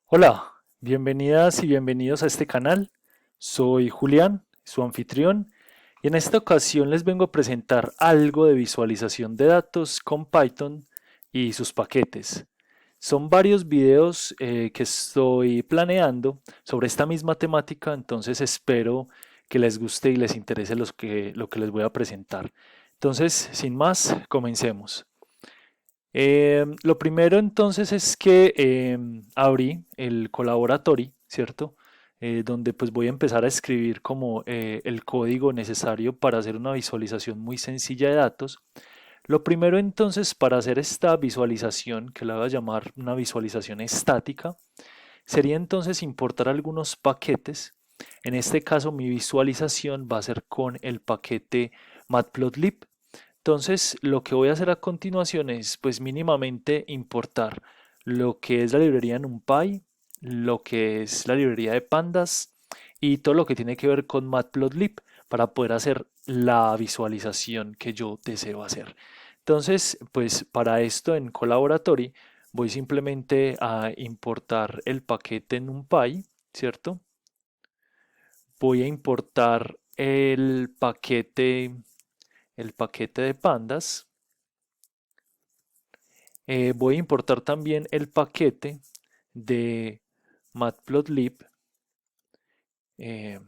Hola, bienvenidas y bienvenidos a este canal. Soy Julián, su anfitrión, y en esta ocasión les vengo a presentar algo de visualización de datos con Python y sus paquetes. Son varios videos que estoy planeando sobre esta misma temática, entonces espero que les guste y les interese lo que les voy a presentar. Entonces, sin más, comencemos. Lo primero entonces es que abrí el Collaboratory, ¿cierto? Donde pues voy a empezar a escribir como el código necesario para hacer una visualización muy sencilla de datos. Lo primero entonces para hacer esta visualización, que la voy a llamar una visualización estática, sería entonces importar algunos paquetes. En este caso mi visualización va a ser con el paquete matplotlib. Entonces, lo que voy a hacer a continuación es, pues, mínimamente importar lo que es la librería NumPy, lo que es la librería de pandas y todo lo que tiene que ver con Matplotlib para poder hacer la visualización que yo deseo hacer. Entonces, pues, para esto en Collaboratory voy simplemente a importar el paquete NumPy, ¿cierto? Voy a importar el paquete de pandas. Voy a importar también el paquete de matplotlib eh,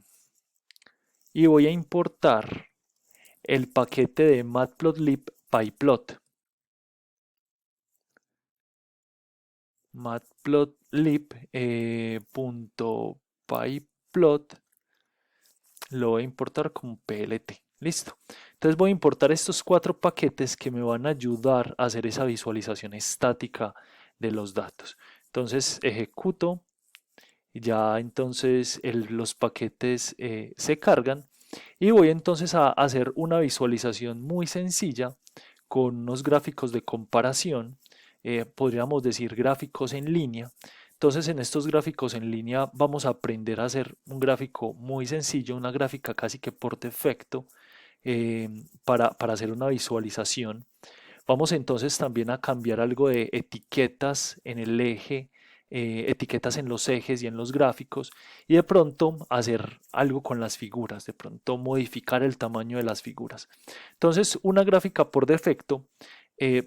y voy a importar el paquete de matplotlib pyplot. Matplotlib.pyplot lo voy a importar como PLT. Listo. Entonces voy a importar estos cuatro paquetes que me van a ayudar a hacer esa visualización estática de los datos. Entonces ejecuto. Ya entonces los paquetes se cargan y voy entonces a hacer una visualización muy sencilla con unos gráficos de comparación, podríamos decir gráficos en línea. Entonces en estos gráficos en línea vamos a aprender a hacer un gráfico muy sencillo, una gráfica casi que por defecto para hacer una visualización. Vamos entonces también a cambiar algo de etiquetas en el eje, etiquetas en los ejes y en los gráficos, y de pronto hacer algo con las figuras, de pronto modificar el tamaño de las figuras. Entonces, una gráfica por defecto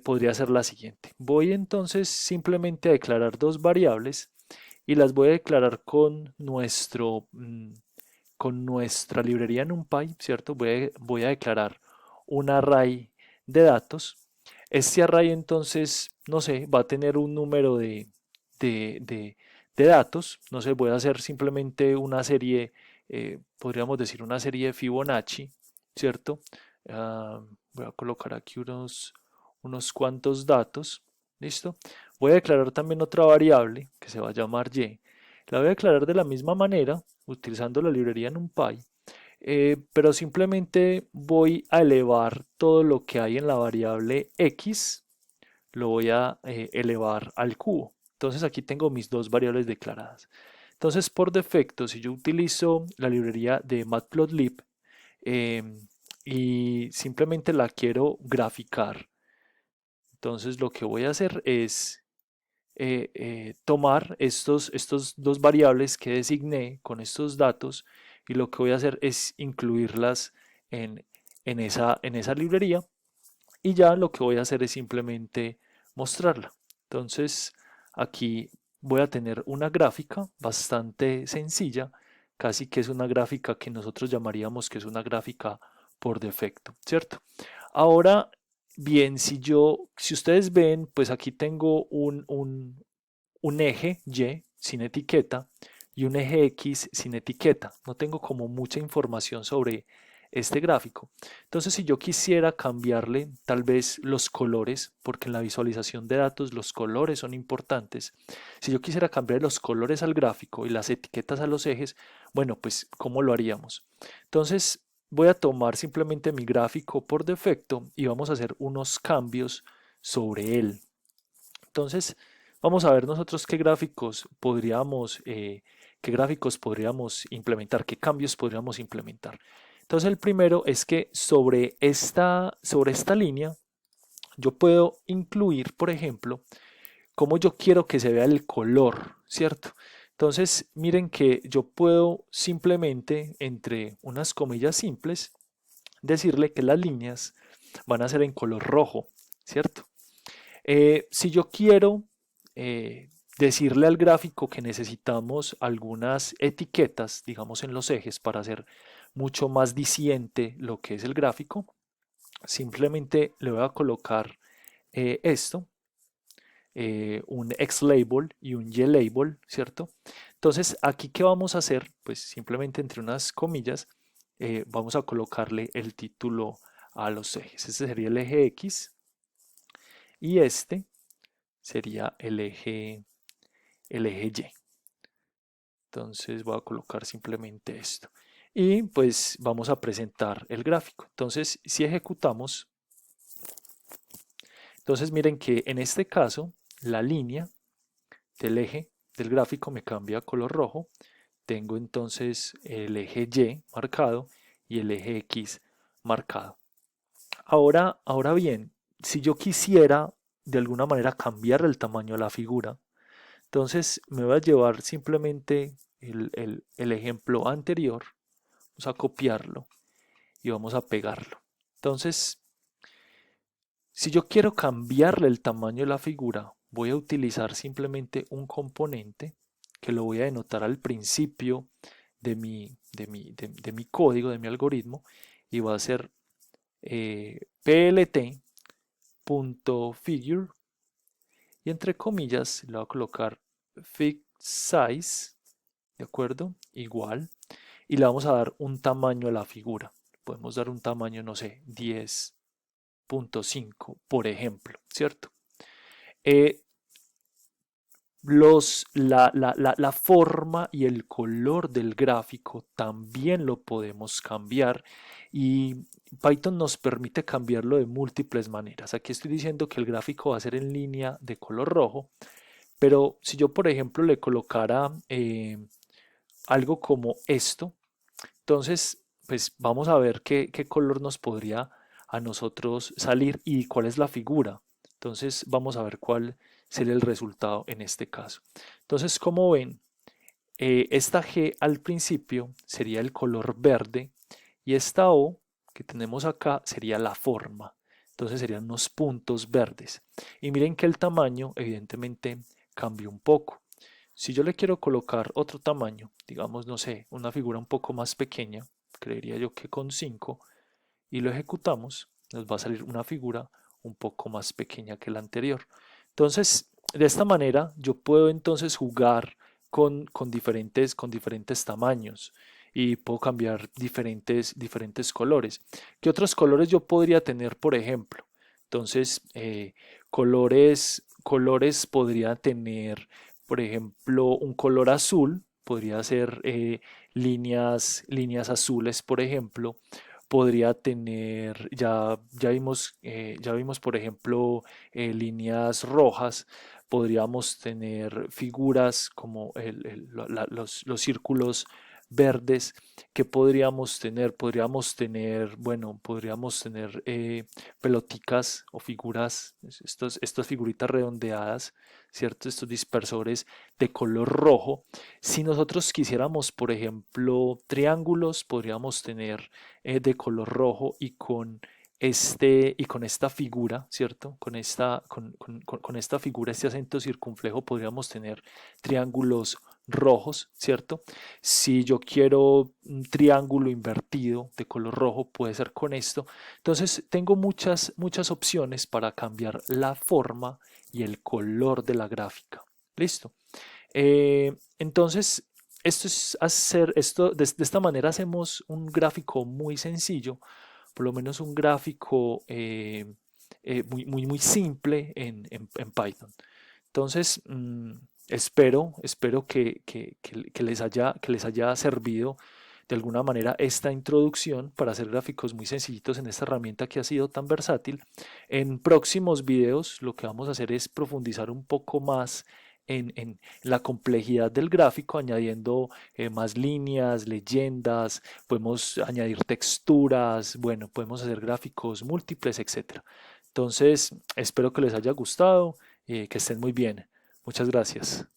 podría ser la siguiente. Voy entonces simplemente a declarar dos variables y las voy a declarar con nuestra librería NumPy, ¿cierto? Voy a declarar un array de datos. Este array entonces, no sé, va a tener un número de, de- de datos. No sé, voy a hacer simplemente una serie, podríamos decir una serie de Fibonacci, ¿cierto? Voy a colocar aquí unos cuantos datos. ¿Listo? Voy a declarar también otra variable que se va a llamar y. La voy a declarar de la misma manera, utilizando la librería NumPy, pero simplemente voy a elevar todo lo que hay en la variable x, lo voy a elevar al cubo. Entonces aquí tengo mis dos variables declaradas. Entonces por defecto, si yo utilizo la librería de Matplotlib eh, y simplemente la quiero graficar, entonces lo que voy a hacer es tomar estos dos variables que designé con estos datos y lo que voy a hacer es incluirlas en, en esa librería y ya lo que voy a hacer es simplemente mostrarla. Entonces aquí voy a tener una gráfica bastante sencilla, casi que es una gráfica que nosotros llamaríamos que es una gráfica por defecto, ¿cierto? Ahora bien, si ustedes ven, pues aquí tengo un eje Y sin etiqueta y un eje X sin etiqueta. No tengo como mucha información sobre este gráfico. Entonces, si yo quisiera cambiarle tal vez los colores, porque en la visualización de datos los colores son importantes, si yo quisiera cambiar los colores al gráfico y las etiquetas a los ejes, bueno, pues ¿cómo lo haríamos? Entonces, voy a tomar simplemente mi gráfico por defecto y vamos a hacer unos cambios sobre él. Entonces, vamos a ver nosotros qué gráficos podríamos implementar, qué cambios podríamos implementar. Entonces, el primero es que sobre esta línea, yo puedo incluir, por ejemplo, cómo yo quiero que se vea el color, ¿cierto? Entonces, miren que yo puedo simplemente, entre unas comillas simples, decirle que las líneas van a ser en color rojo, ¿cierto? Si yo quiero decirle al gráfico que necesitamos algunas etiquetas, digamos en los ejes, para hacer mucho más diciente lo que es el gráfico, simplemente le voy a colocar esto, un X label y un Y label, ¿cierto? Entonces, aquí, ¿qué vamos a hacer? Pues simplemente entre unas comillas, vamos a colocarle el título a los ejes. Este sería el eje X y este sería el eje Y. Entonces voy a colocar simplemente esto. Y pues vamos a presentar el gráfico. Entonces, si ejecutamos, entonces miren que en este caso la línea del eje del gráfico me cambia a color rojo. Tengo entonces el eje Y marcado y el eje X marcado. Ahora bien, si yo quisiera de alguna manera cambiar el tamaño de la figura, entonces me voy a llevar simplemente el ejemplo anterior, vamos a copiarlo y vamos a pegarlo. Entonces, si yo quiero cambiarle el tamaño de la figura, voy a utilizar simplemente un componente que lo voy a denotar al principio de mi código, de mi algoritmo, y va a ser plt.figure, y entre comillas le voy a colocar fig size, ¿de acuerdo? Igual, y le vamos a dar un tamaño a la figura. Podemos dar un tamaño, no sé, 10.5, por ejemplo, ¿cierto? Eh, la forma y el color del gráfico también lo podemos cambiar, y Python nos permite cambiarlo de múltiples maneras. Aquí estoy diciendo que el gráfico va a ser en línea de color rojo, pero si yo, por ejemplo, le colocara algo como esto, entonces pues vamos a ver qué color nos podría a nosotros salir y cuál es la figura. Entonces vamos a ver cuál sería el resultado en este caso. Entonces, como ven, esta G al principio sería el color verde y esta O que tenemos acá sería la forma. Entonces serían unos puntos verdes. Y miren que el tamaño evidentemente cambió un poco. Si yo le quiero colocar otro tamaño, digamos, no sé, una figura un poco más pequeña, creería yo que con 5, y lo ejecutamos, nos va a salir una figura un poco más pequeña que la anterior. Entonces, de esta manera, yo puedo entonces jugar con diferentes tamaños y puedo cambiar diferentes colores. ¿Qué otros colores yo podría tener, por ejemplo? Entonces, colores podría tener, por ejemplo, un color azul, podría ser líneas azules, por ejemplo. Podría tener, ya vimos, por ejemplo, líneas rojas. Podríamos tener figuras como los círculos verdes. Que podríamos tener? Bueno, podríamos tener peloticas o figuras, estas figuritas redondeadas, ¿cierto? Estos dispersores de color rojo. Si nosotros quisiéramos, por ejemplo, triángulos, podríamos tener de color rojo y con esta figura, ¿cierto? Con esta figura, este acento circunflejo, podríamos tener triángulos rojos, ¿cierto? Si yo quiero un triángulo invertido de color rojo, puede ser con esto. Entonces, tengo muchas opciones para cambiar la forma y el color de la gráfica. ¿Listo? Entonces, de esta manera hacemos un gráfico muy sencillo, por lo menos un gráfico muy simple en Python. Entonces, espero que les haya servido de alguna manera esta introducción para hacer gráficos muy sencillitos en esta herramienta que ha sido tan versátil. En próximos videos lo que vamos a hacer es profundizar un poco más en la complejidad del gráfico, añadiendo más líneas, leyendas, podemos añadir texturas, bueno, podemos hacer gráficos múltiples, etcétera. Entonces, espero que les haya gustado, que estén muy bien. Muchas gracias.